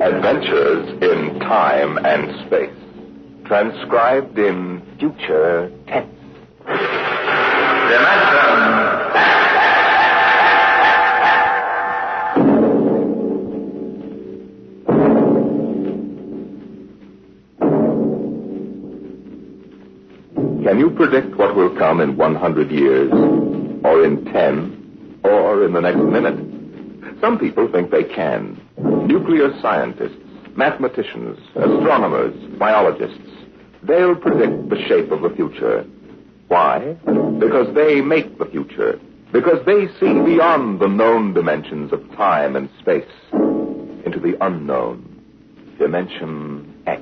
Adventures in Time and Space. Transcribed in future tense. Can you predict what will come in 100 years? Or in 10? Or in the next minute? Some people think they can. Nuclear scientists, mathematicians, astronomers, biologists. They'll predict the shape of the future. Why? Because they make the future. Because they see beyond the known dimensions of time and space into the unknown. Dimension X.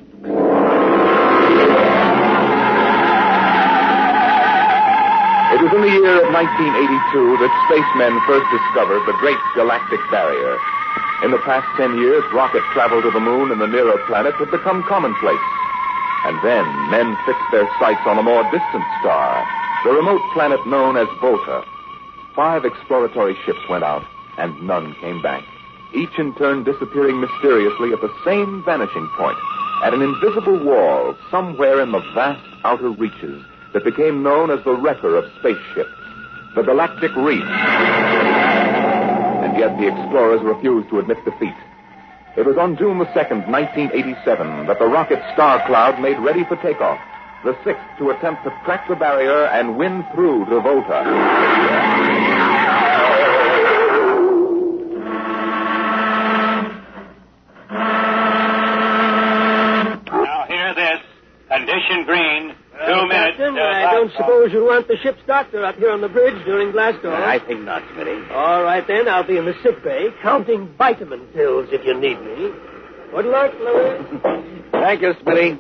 It was in the year of 1982 that spacemen first discovered the Great Galactic Barrier. In the past 10 years, rocket travel to the moon and the nearer planets had become commonplace. And then men fixed their sights on a more distant star, the remote planet known as Volta. 5 exploratory ships went out, and none came back, each in turn disappearing mysteriously at the same vanishing point, at an invisible wall somewhere in the vast outer reaches that became known as the wrecker of spaceships, the Galactic Reef. And yet the explorers refused to admit defeat. It was on June the 2nd, 1987, that the rocket Star Cloud made ready for takeoff, the 6th to attempt to crack the barrier and win through to Volta. Now hear this. Condition green. 2 minutes. Captain, I don't suppose you'll want the ship's doctor up here on the bridge during blast off. I think not, Smitty. All right, then. I'll be in the sick bay counting vitamin pills if you need me. Good luck, Louis. Thank you, Smitty.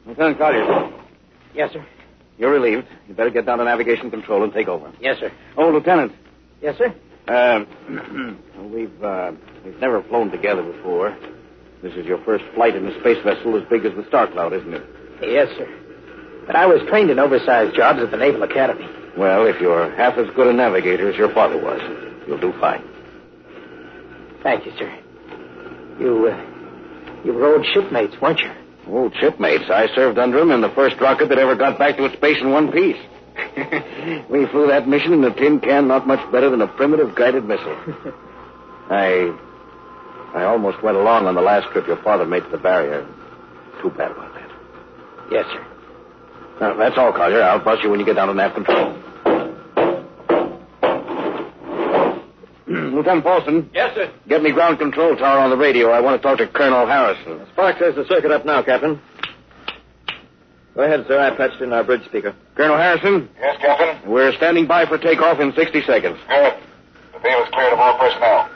Lieutenant Collier. Yes, sir. You're relieved. You better get down to navigation control and take over. Yes, sir. Oh, Lieutenant. Yes, sir. We've never flown together before. This is your first flight in a space vessel as big as the Star Cloud, isn't it? Yes, sir. But I was trained in oversized jobs at the Naval Academy. Well, if you're half as good a navigator as your father was, you'll do fine. Thank you, sir. You were old shipmates, weren't you? Old shipmates. I served under him in the first rocket that ever got back to its base in one piece. We flew that mission in a tin can not much better than a primitive guided missile. I almost went along on the last trip your father made to the barrier. Too bad about that. Yes, sir. That's all, Collier. I'll bust you when you get down to nav control. Lieutenant Paulson. Yes, sir. Get me ground control tower on the radio. I want to talk to Colonel Harrison. Sparks has the circuit up now, Captain. Go ahead, sir. I patched in our bridge speaker. Colonel Harrison? Yes, Captain? We're standing by for takeoff in 60 seconds. Good. The field is cleared of all personnel.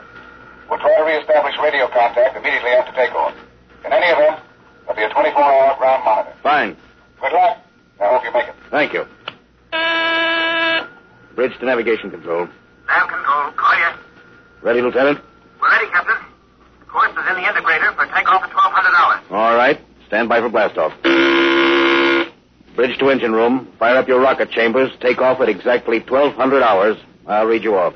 We'll try to reestablish radio contact immediately after takeoff. In any event, there'll be a 24-hour ground monitor. Fine. Good luck. I hope you make it. Thank you. Bridge to navigation control. Nav control, Collier. Ready, Lieutenant? We're ready, Captain. The course is in the integrator for takeoff at 1200 hours. All right. Stand by for blastoff. Bridge to engine room. Fire up your rocket chambers. Take off at exactly 1200 hours. I'll read you off.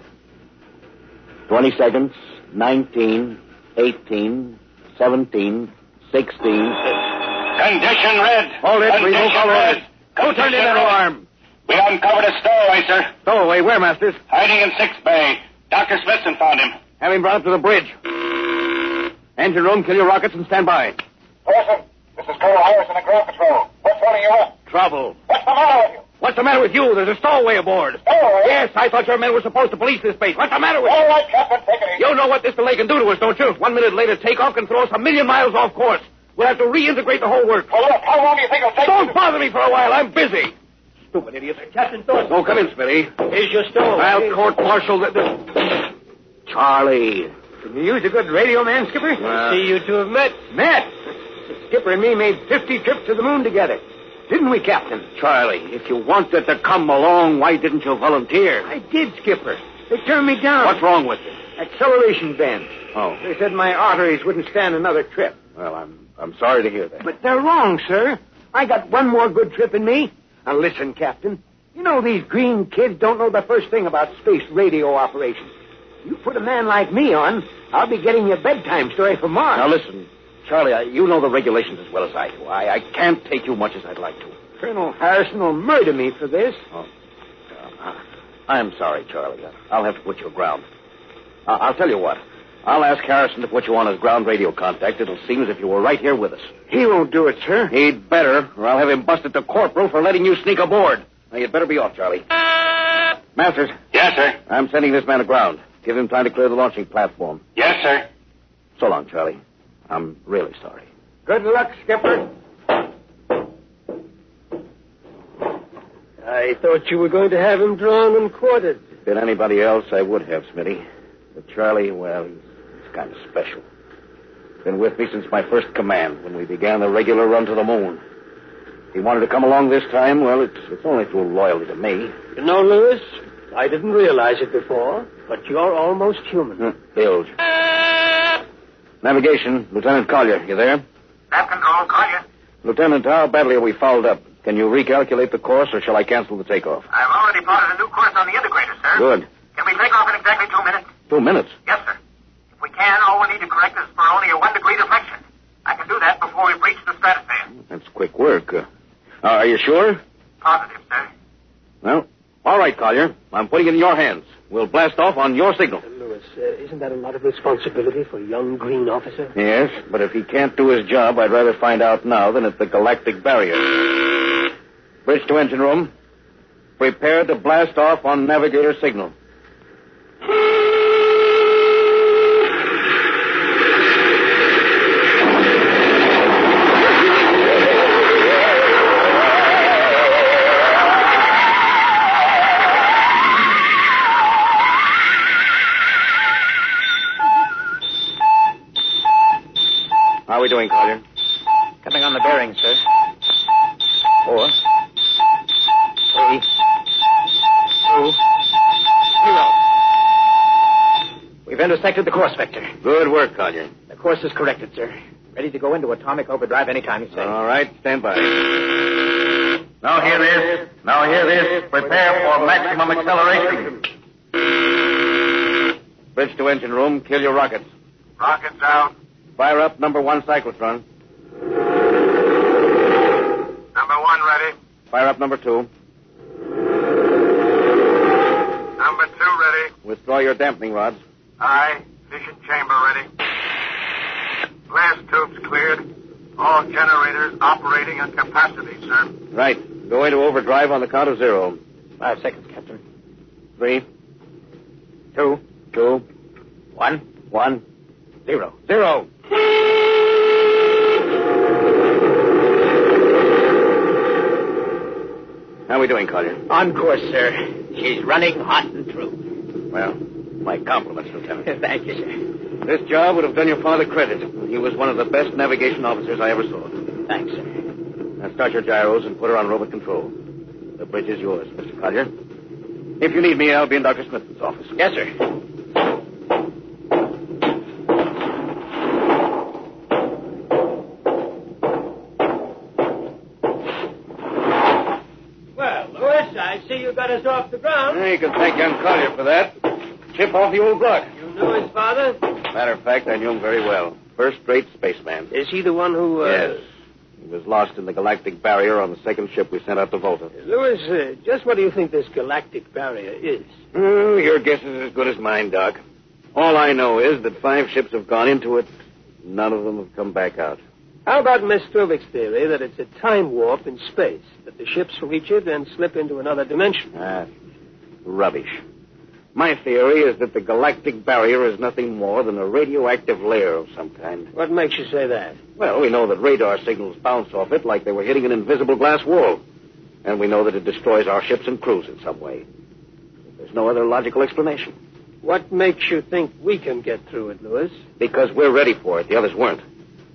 20 seconds. 19, 18, 17, 16. Condition red. Hold it. We won't follow red. it. Don't turn in that alarm. We uncovered a stowaway, sir. Stowaway, where, Masters? Hiding in 6th Bay. Dr. Smithson found him. Have him brought up to the bridge. Engine room, kill your rockets and stand by. Person, this is Colonel Harrison in ground control. What's holding you up? Trouble. What's the matter with you? What's the matter with you? There's a stowaway aboard. Stowaway? Yes, I thought your men were supposed to police this base. What's the matter with you? All right, Captain, take it easy. You know what this delay can do to us, don't you? 1 minute later, takeoff can throw us 1,000,000 miles off course. We'll have to reintegrate the whole work. Well, look, how long do you think it'll take? Don't bother me for a while. I'm busy. Stupid idiot. Captain Thornton. Oh, come in, Smitty. Here's your stowaway. I'll court-martial the... Charlie. Can you use a good radio man, Skipper? See, you two have met. Met? The Skipper and me made 50 trips to the moon together. Didn't we, Captain? Charlie, if you wanted to come along, why didn't you volunteer? I did, Skipper. They turned me down. What's wrong with you? Acceleration bend. Oh. They said my arteries wouldn't stand another trip. Well, I'm sorry to hear that. But they're wrong, sir. I got one more good trip in me. Now listen, Captain. You know these green kids don't know the first thing about space radio operations. You put a man like me on, I'll be getting your bedtime story for Mars. Now, listen, Charlie, you know the regulations as well as I do. I can't take you much as I'd like to. Colonel Harrison will murder me for this. Oh. I'm sorry, Charlie. I'll have to put you aground. I'll tell you what. I'll ask Harrison to put you on his ground radio contact. It'll seem as if you were right here with us. He won't do it, sir. He'd better, or I'll have him busted to corporal for letting you sneak aboard. Now, you'd better be off, Charlie. Masters. Yes, sir. I'm sending this man aground. Give him time to clear the launching platform. Yes, sir. So long, Charlie. I'm really sorry. Good luck, Skipper. I thought you were going to have him drawn and quartered. If it'd been anybody else, I would have, Smitty. But Charlie, well, he's kind of special. Been with me since my first command, when we began the regular run to the moon. If he wanted to come along this time, well, it's only through loyalty to me. You know, Lewis, I didn't realize it before, but you're almost human. Bilge. Navigation, Lieutenant Collier, you there? Nav control, Collier. Lieutenant, how badly are we fouled up? Can you recalculate the course, or shall I cancel the takeoff? I've already plotted a new course on the integrator, sir. Good. Can we take off in exactly 2 minutes? 2 minutes? Yes, sir. If we can, all we need to correct is for only a 1 degree deflection. I can do that before we breach the stratosphere. That's quick work. Are you sure? Positive, sir. Well, all right, Collier. I'm putting it in your hands. We'll blast off on your signal. Lewis, isn't that a lot of responsibility for a young green officer? Yes, but if he can't do his job, I'd rather find out now than at the galactic barrier. Bridge to engine room. Prepare to blast off on navigator signal. How are we doing, Collier? Coming on the bearing, sir. 4, 3, 2, 0. We've intersected the course vector. Good work, Collier. The course is corrected, sir. Ready to go into atomic overdrive anytime you say. All right, stand by. Now hear this. Now hear this. Prepare for maximum acceleration. Bridge to engine room. Kill your rockets. Rockets out. Fire up number 1 cyclotron. Number 1 ready. Fire up number 2. Number 2 ready. Withdraw your dampening rods. Aye. Fission chamber ready. Blast tubes cleared. All generators operating at capacity, sir. Right. Go into overdrive on the count of 0. 5 seconds, Captain. 3, 2, 2, 1, 1, 0. 0. How are we doing, Collier? On course, sir. She's running hot and true. Well, my compliments, Lieutenant. Thank you, sir. This job would have done your father credit. He was one of the best navigation officers I ever saw. Thanks, sir. Now start your gyros and put her on robot control. The bridge is yours, Mr. Collier. If you need me, I'll be in Dr. Smith's office. Yes, sir. Well, Lewis, I see you got us off the ground. You can thank young Collier for that. Chip off the old block. You knew his father? Matter of fact, I knew him very well. First-rate spaceman. Is he the one who... Yes. He was lost in the galactic barrier on the second ship we sent out to Volta. Lewis, just what do you think this galactic barrier is? Oh, your guess is as good as mine, Doc. All I know is that 5 ships have gone into it. None of them have come back out. How about Miss Struvik's theory that it's a time warp in space, that the ships reach it and slip into another dimension? Rubbish. My theory is that the galactic barrier is nothing more than a radioactive layer of some kind. What makes you say that? Well, we know that radar signals bounce off it like they were hitting an invisible glass wall. And we know that it destroys our ships and crews in some way. There's no other logical explanation. What makes you think we can get through it, Lewis? Because we're ready for it. The others weren't.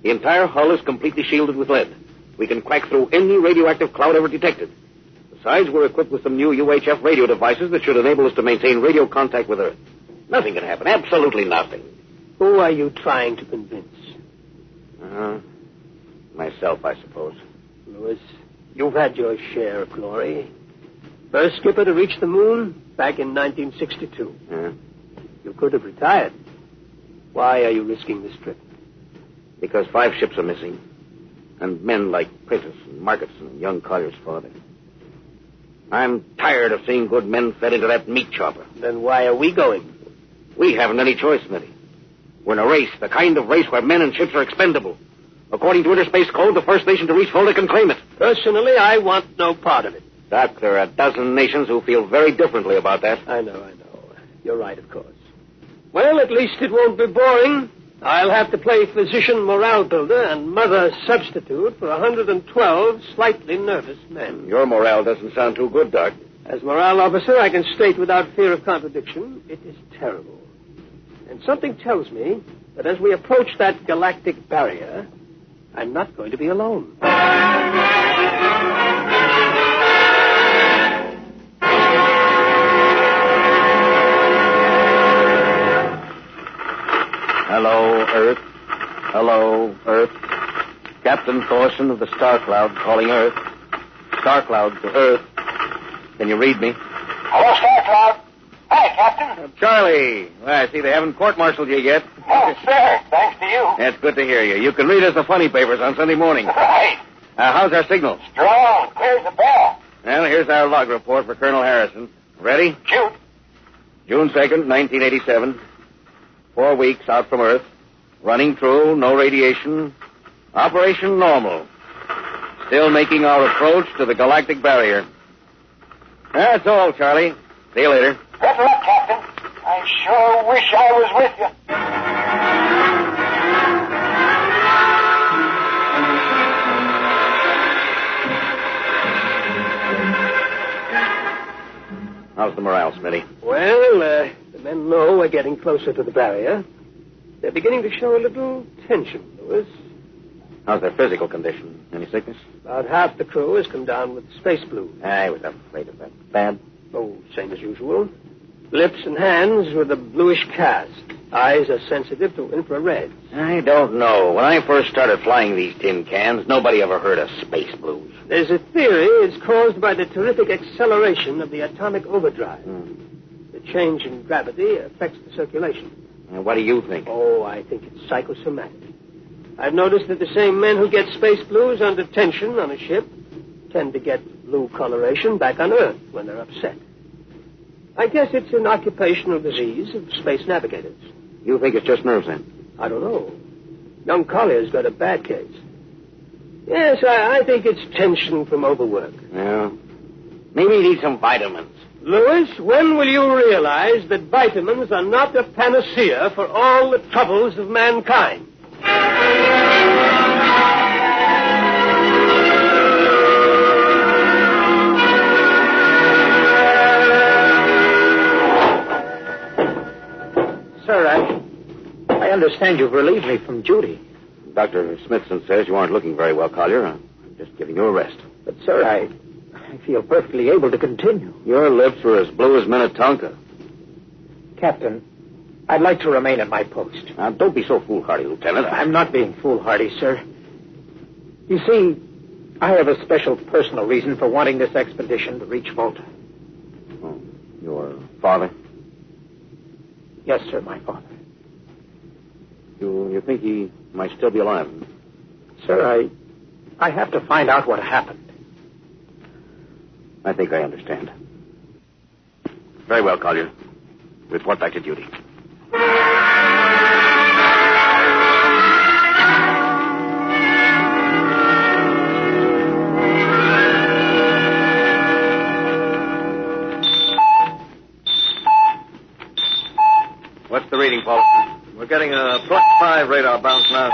The entire hull is completely shielded with lead. We can crack through any radioactive cloud ever detected. Besides, we're equipped with some new UHF radio devices that should enable us to maintain radio contact with Earth. Nothing can happen. Absolutely nothing. Who are you trying to convince? Myself, I suppose. Lewis, you've had your share of glory. First skipper to reach the moon back in 1962. Yeah. You could have retired. Why are you risking this trip? Because 5 ships are missing. And men like Prentice and Marketson and young Collier's father. I'm tired of seeing good men fed into that meat chopper. Then why are we going? We haven't any choice, Smitty. We're in a race, the kind of race where men and ships are expendable. According to Interspace Code, the first nation to reach Fulda can claim it. Personally, I want no part of it. Doc, there are a dozen nations who feel very differently about that. I know. You're right, of course. Well, at least it won't be boring. I'll have to play physician morale builder and mother substitute for 112 slightly nervous men. Your morale doesn't sound too good, Doc. As morale officer, I can state without fear of contradiction, it is terrible. And something tells me that as we approach that galactic barrier, I'm not going to be alone. Hello, Earth. Hello, Earth. Captain Thorson of the Star Cloud calling Earth. Star Cloud to Earth. Can you read me? Hello, Star Cloud. Hi, Captain. Charlie. Well, I see they haven't court-martialed you yet. Oh, sir. Thanks to you. That's good to hear you. You can read us the funny papers on Sunday morning. Right. How's our signal? Strong. Clears the bell. Well, here's our log report for Colonel Harrison. Ready? Shoot. June 2nd, 1987. 4 weeks out from Earth. Running through, no radiation. Operation normal. Still making our approach to the galactic barrier. That's all, Charlie. See you later. Good luck, Captain. I sure wish I was with you. How's the morale, Smitty? Well, the men know we're getting closer to the barrier. They're beginning to show a little tension, Lewis. How's their physical condition? Any sickness? About half the crew has come down with space flu. I was afraid of that. Bad? Oh, same as usual. Lips and hands with a bluish cast. Eyes are sensitive to infrared. I don't know. When I first started flying these tin cans, nobody ever heard of space blues. There's a theory it's caused by the terrific acceleration of the atomic overdrive. The change in gravity affects the circulation. What do you think? Oh, I think it's psychosomatic. I've noticed that the same men who get space blues under tension on a ship tend to get blue coloration back on Earth when they're upset. I guess it's an occupational disease of space navigators. You think it's just nerves, then? I don't know. Young Collier's got a bad case. Yes, I think it's tension from overwork. Yeah. Maybe he needs some vitamins. Lewis, when will you realize that vitamins are not a panacea for all the troubles of mankind? Sir, I understand you've relieved me from duty. Dr. Smithson says you aren't looking very well, Collier. I'm just giving you a rest. But, sir, I feel perfectly able to continue. Your lips were as blue as Minnetonka. Captain, I'd like to remain at my post. Now, don't be so foolhardy, Lieutenant. I'm not being foolhardy, sir. You see, I have a special personal reason for wanting this expedition to reach Volta. Oh, your father? Yes, sir, my father. You think he might still be alive? Sir, I have to find out what happened. I think I understand. Very well, Collier. Report back to duty. What's the reading, Paul? We're getting a +5 radar bounce now.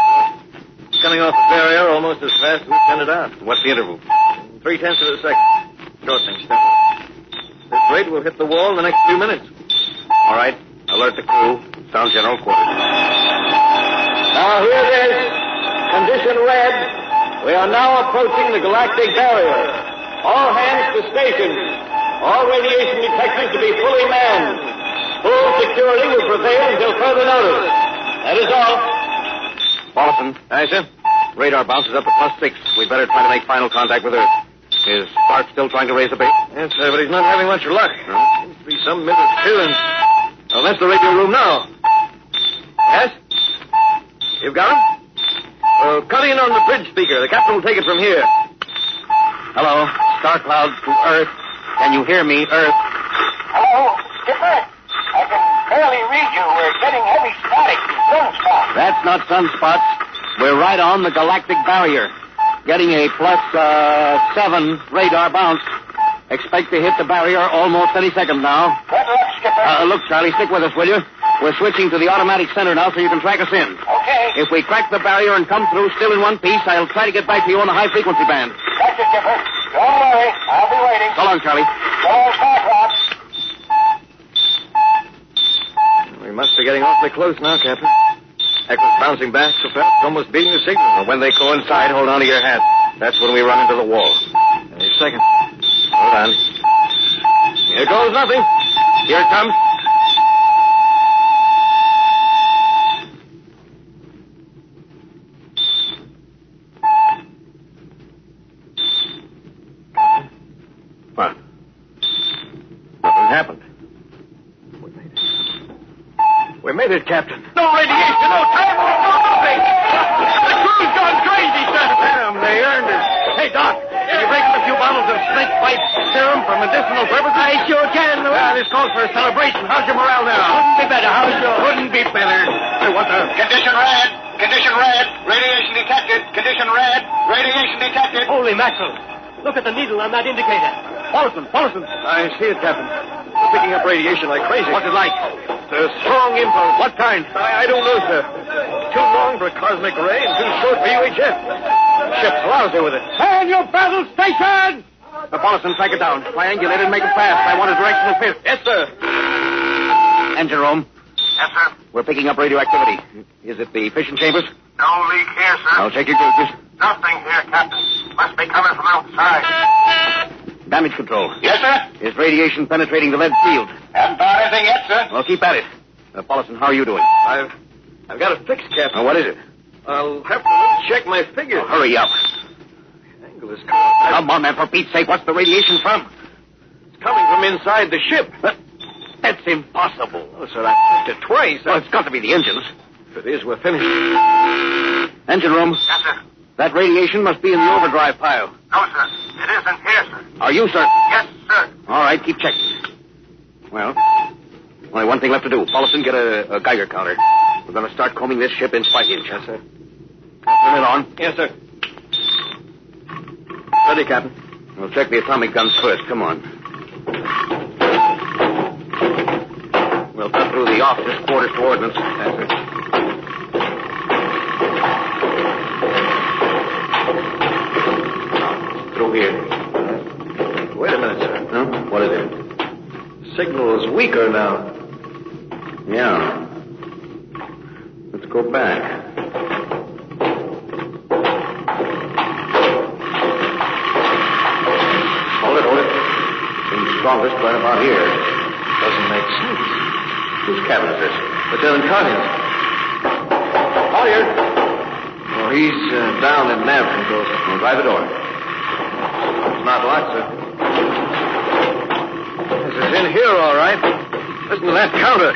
It's coming off the barrier almost as fast as we send it out. What's the interval? 0.3 of a second. Shortening steadily. This rate will hit the wall in the next few minutes. All right. Alert the crew. Sound general quarters. Now, here it is. Condition red. We are now approaching the galactic barrier. All hands to stations. All radiation detectors to be fully manned. Full security will prevail until further notice. That is all. Paulson. Aye, sir. Radar bounces up to +6. We'd better try to make final contact with Earth. Is Spark still trying to raise the bait? Yes, sir, but he's not having much luck. Seems to be some interference. Oh, that's the radio room now. Yes? You've got him? Cut in on the bridge speaker. The captain will take it from here. Hello, Star Cloud to Earth. Can you hear me, Earth? Hello, Skipper. I can barely read you. We're getting heavy static from sunspots. That's not sunspots. We're right on the galactic barrier. Getting a +7 radar bounce. Expect to hit the barrier almost any second now. Good luck, Skipper. Look, Charlie, stick with us, will you? We're switching to the automatic center now so you can track us in. Okay. If we crack the barrier and come through still in one piece, I'll try to get back to you on the high-frequency band. Gotcha, Skipper. Don't worry. I'll be waiting. So long, Charlie. So long, Star Cloud. We must be getting awfully close now, Captain. Echo's bouncing back so fast, it's almost beating the signal. When they coincide, hold on to your hat. That's when we run into the wall. Any second. Hold on. Here goes nothing. Here it comes. What? Nothing happened. We made it, Captain. No radiation, no time, no nothing. The crew's gone crazy, sir. Damn, they earned it. Hey, Doc, can you break a few bottles of snake bite serum for medicinal purposes? I sure can, Louis. This calls for a celebration. How's your morale now? Couldn't be better. How's yours? Couldn't be better. Hey, what the? Condition red. Condition red. Radiation detected. Condition red. Radiation detected. Holy mackerel. Look at the needle on that indicator. Paulson. I see it, Captain. It's picking up radiation like crazy. What's it like? It's a strong impulse. What kind? I don't know, sir. Too long for a cosmic ray and too short for UHF. Ship's lousy with it. Man, your battle station! Paulson, track it down. Triangulate it and make it fast. I want a directional fit. Yes, sir. Engine room. Yes, sir. We're picking up radioactivity. Is it the fission chambers? No leak here, sir. I'll check your gauges. Nothing here, Captain. Must be coming from outside. Damage control. Yes, sir. Is radiation penetrating the lead field? Haven't found anything yet, sir. Well, keep at it. Paulson, how are you doing? I've got it fixed, Captain. What is it? I'll have to check my figures. Hurry up. The angle is coming. Come on, man, for Pete's sake, what's the radiation from? It's coming from inside the ship. That's impossible. Oh, sir, I checked it twice. Well, it's got to be the engines. If it is, we're finished. Engine room. Yes, sir. That radiation must be in the overdrive pile. No, sir. It isn't here, sir. Are you, sir? Yes, sir. All right, keep checking. Well, only one thing left to do. Paulson, get a Geiger counter. We're going to start combing this ship inch by inch. Yes, sir. Turn it on. Yes, sir. Ready, Captain. We'll check the atomic guns first. Come on. We'll cut through the officer's quarters to ordnance. Yes, sir. Through here. Wait a minute, sir. Huh? What is it? Signal is weaker now. Yeah. Let's go back. Hold it. Seems strongest right about here. Doesn't make sense. Whose cabin is this? Lieutenant Collier's. Collier. Oh, he's down in nav control. We'll drive the door. It's not locked, sir. Yes, it's in here, all right. Listen to that counter.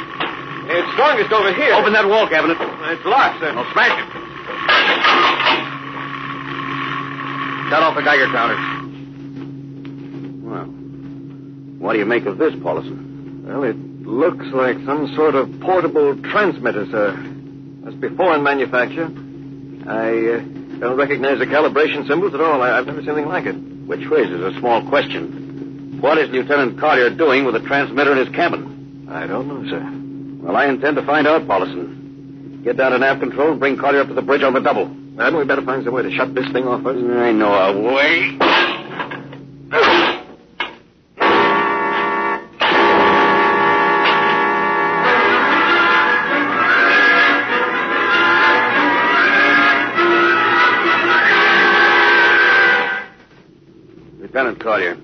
It's strongest over here. Open that wall cabinet. It's locked, sir. I'll smash it. Shut off the Geiger counter. Well, what do you make of this, Paulson? Well, it looks like some sort of portable transmitter, sir. Must be foreign manufacture. I don't recognize the calibration symbols at all. I've never seen anything like it. Which raises a small question. What is Lieutenant Collier doing with a transmitter in his cabin? I don't know, sir. Well, I intend to find out, Paulson. Get down to nav control and bring Collier up to the bridge on the double. Hadn't we better find some way to shut this thing off first? I know a way. Lieutenant Collier,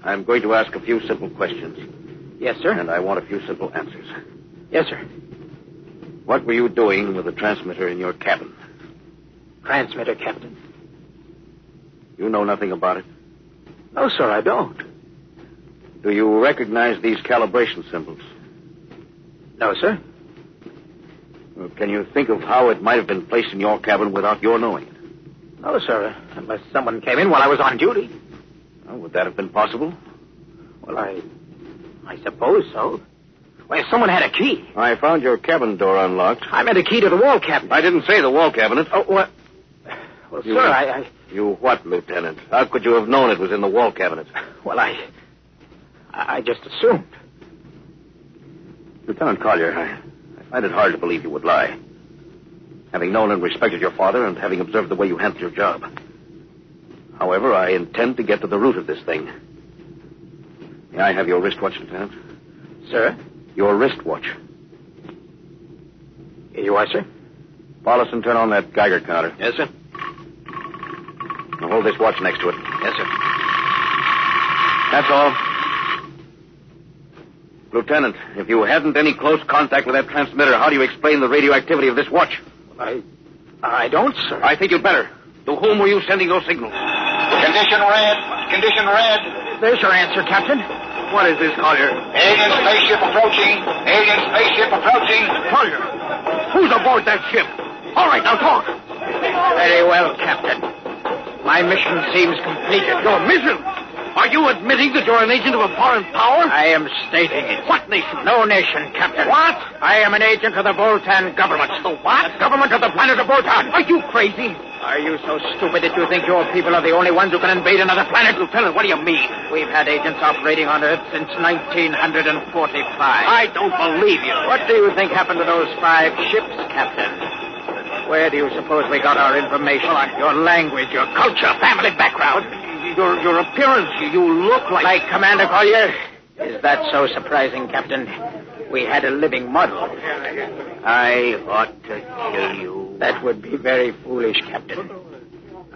I'm going to ask a few simple questions. Yes, sir. And I want a few simple answers. Yes, sir. What were you doing with the transmitter in your cabin? Transmitter, Captain. You know nothing about it? No, sir, I don't. Do you recognize these calibration symbols? No, sir. Can you think of how it might have been placed in your cabin without your knowing it? No, sir. Unless someone came in while I was on duty. Well, would that have been possible? Well, I suppose so. Well, someone had a key. I found your cabin door unlocked. I meant a key to the wall cabinet. I didn't say the wall cabinet. Oh, what? Well, You- sir, I... You what, Lieutenant? How could you have known it was in the wall cabinet? Well, I just assumed. Lieutenant Collier, I find it hard to believe you would lie. Having known and respected your father and having observed the way you handled your job. However, I intend to get to the root of this thing. May I have your wristwatch, Lieutenant? Sir? Your wristwatch. Here you are, sir. Paulison, turn on that Geiger counter. Yes, sir. Now hold this watch next to it. Yes, sir. That's all. Lieutenant, if you hadn't any close contact with that transmitter, how do you explain the radioactivity of this watch? I don't, sir. I think you'd better. To whom were you sending those signals? Condition red. Condition red. There's your answer, Captain. What is this, Collier? Alien spaceship approaching. Alien spaceship approaching. Collier, who's aboard that ship? All right, now talk. Very well, Captain. My mission seems completed. Your mission? Are you admitting that you're an agent of a foreign power? I am stating it. What nation? No nation, Captain. What? I am an agent of the Voltan government. The what? The government of the planet of Voltan. Are you crazy? Are you so stupid that you think your people are the only ones who can invade another planet? Lieutenant, what do you mean? We've had agents operating on Earth since 1945. I don't believe you. What do you think happened to those 5 ships, Captain? Where do you suppose we got our information? Your language, your culture, family background. Your appearance, you look like Commander Collier. Is that so surprising, Captain? We had a living model. I ought to kill you. That would be very foolish, Captain.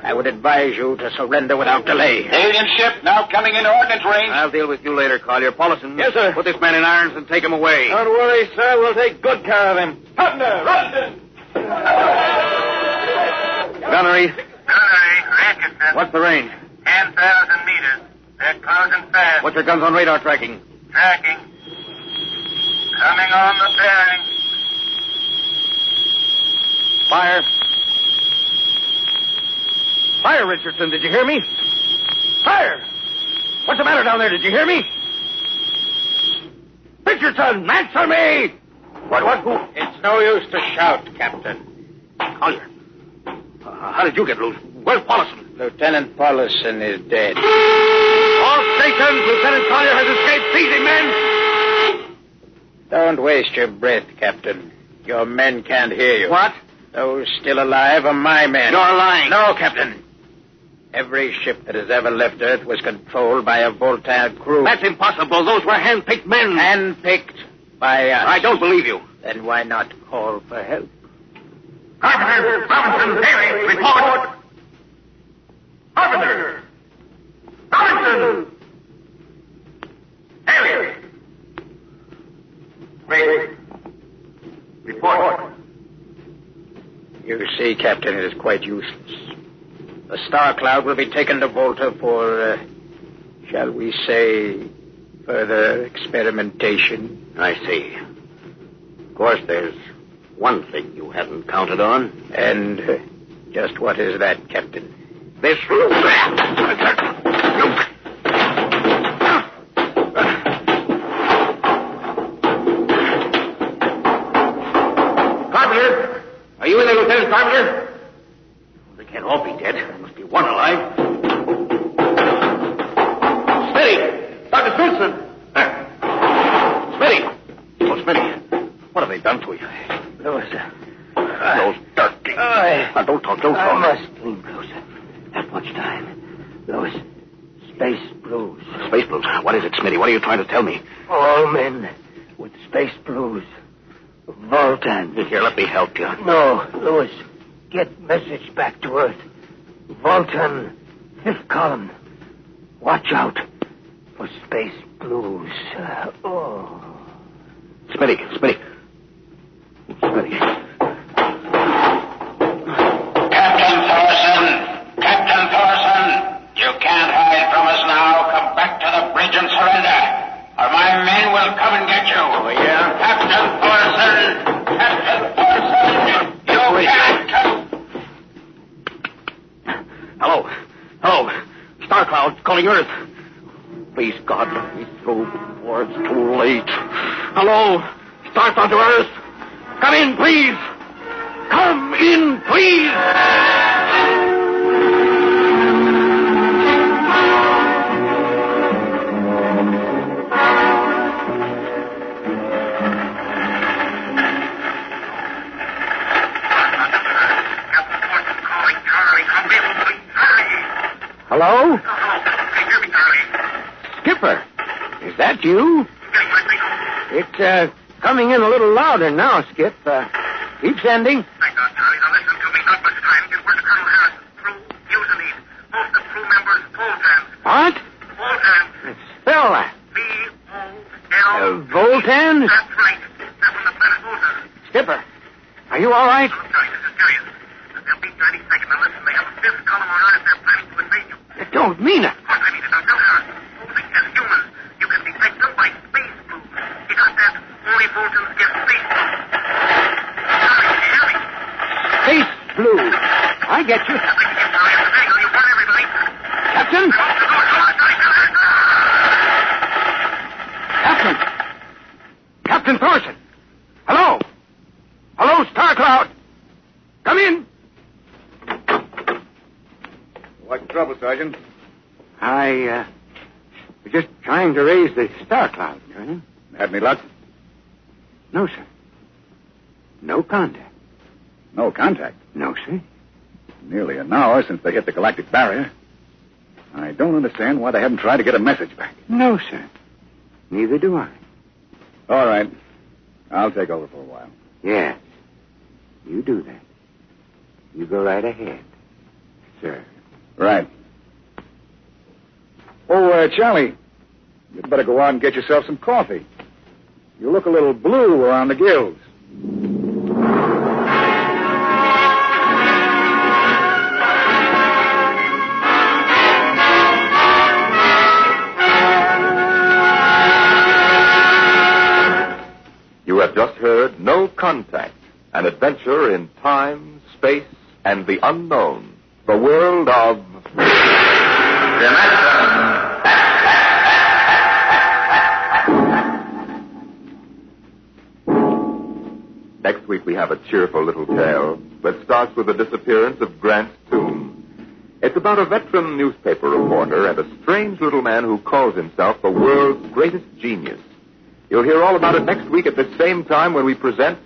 I would advise you to surrender without delay. Alien ship now coming into ordnance range. I'll deal with you later, Collier. Paulison. Yes, sir. Put this man in irons and take him away. Don't worry, sir. We'll take good care of him. Hutner, Rustin. Gunnery. Atkinson. What's the range? 10,000 meters. They're closing fast. What's your guns on radar tracking? Tracking. Coming on the bearing. Fire. Fire, Richardson. Did you hear me? Fire! What's the matter down there? Did you hear me? Richardson, answer me! What? Who? It's no use to shout, Captain. Collier. How did you get loose? Where's Paulison? Lieutenant Paulison is dead. All stations, Lieutenant Collier has escaped. Seize him, men! Don't waste your breath, Captain. Your men can't hear you. What? Those still alive are my men. You're lying. No, Captain. Every ship that has ever left Earth was controlled by a Voltan crew. That's impossible. Those were hand-picked men. Handpicked by us. I don't believe you. Then why not call for help? Carpenter, Robinson, Haley, report. Carpenter. Robinson. Haley. Wait. Report. You see, Captain, it is quite useless. The Star Cloud will be taken to Volta for, shall we say, further experimentation. I see. Of course, there's one thing you hadn't counted on. And just what is that, Captain? This... Carpenter! Are you in there, Lieutenant Carpenter? They can't all be dead. There must be one alive. Smitty! Dr. Smithson! Smitty! Oh, Smitty. What have they done to you? Lewis. Those dirty... don't talk. I must sleep, Lewis. Not much time. Lewis, space blues. Space blues? What is it, Smitty? What are you trying to tell me? All men with space blues. Voltan. Here, let me help you. No, Lewis. Get message back to Earth. Voltan, 5th column. Watch out for space blues. Smitty. Captain Thorson, you can't hide from us now. Come back to the bridge and surrender, or my men will come and get you. Oh, yeah? Captain Thorson! Captain Thorson! calling Earth. Please, God, let me through before it's too late. Hello? Start onto Earth. Come in, please. Come in, please. Hello? Hey, hear me, Charlie. Skipper, is that you? Yes, I think so. It's coming in a little louder now, Skip. Keep sending. Thank God, Charlie. Now listen to me. Not much time. Get word to Colonel Harrison. Crew, username. Most of crew members, Voltans. What? Voltans. Spell that. V-O-L... Voltan? That's right. They're from the planet Volta. Skipper, are you all right? Look, Charlie, this is serious. They'll be there any second. Now listen, they have a fifth column on Earth. They're planning to invade you. You don't mean it. Of course I mean it. Now tell Harrison. Posing as humans, you can detect them by space blues. You got that? Only Voltans get space blues. Charlie, can you hear me? Space blue. I get you. I think you get Charlie at the angle. You want everybody. Captain? Come on, Charlie. Captain! Captain Thorson! Hello? Hello, Star Cloud! Come in! What's the trouble, Sergeant? I was just trying to raise the Star Cloud, Colonel. Had any luck? No, sir. No contact. No contact. No, sir. Nearly an hour since they hit the galactic barrier. I don't understand why they haven't tried to get a message back. No, sir. Neither do I. All right. I'll take over for a while. Yes. You do that. You go right ahead, sir. Right. Oh, Charlie, you'd better go out and get yourself some coffee. You look a little blue around the gills. You have just heard No Contact, an adventure in time, space, and the unknown. The world of... Next week we have a cheerful little tale that starts with the disappearance of Grant Toome. It's about a veteran newspaper reporter and a strange little man who calls himself the world's greatest genius. You'll hear all about it next week at the same time when we present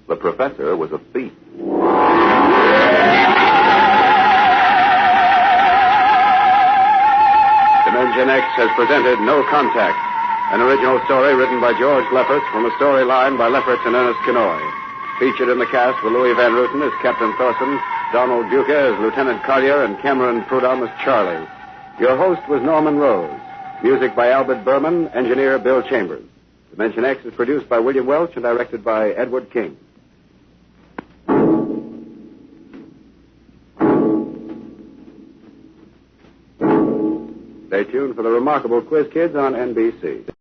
The Professor Was a Thief. Dimension X has presented No Contact, an original story written by George Lefferts from a storyline by Lefferts and Ernest Kenoy. Featured in the cast were Louis Van Rooten as Captain Thorson, Donald Duca as Lieutenant Collier, and Cameron Prudhomme as Charlie. Your host was Norman Rose. Music by Albert Berman, engineer Bill Chambers. Dimension X is produced by William Welch and directed by Edward King. Stay tuned for the remarkable Quiz Kids on NBC.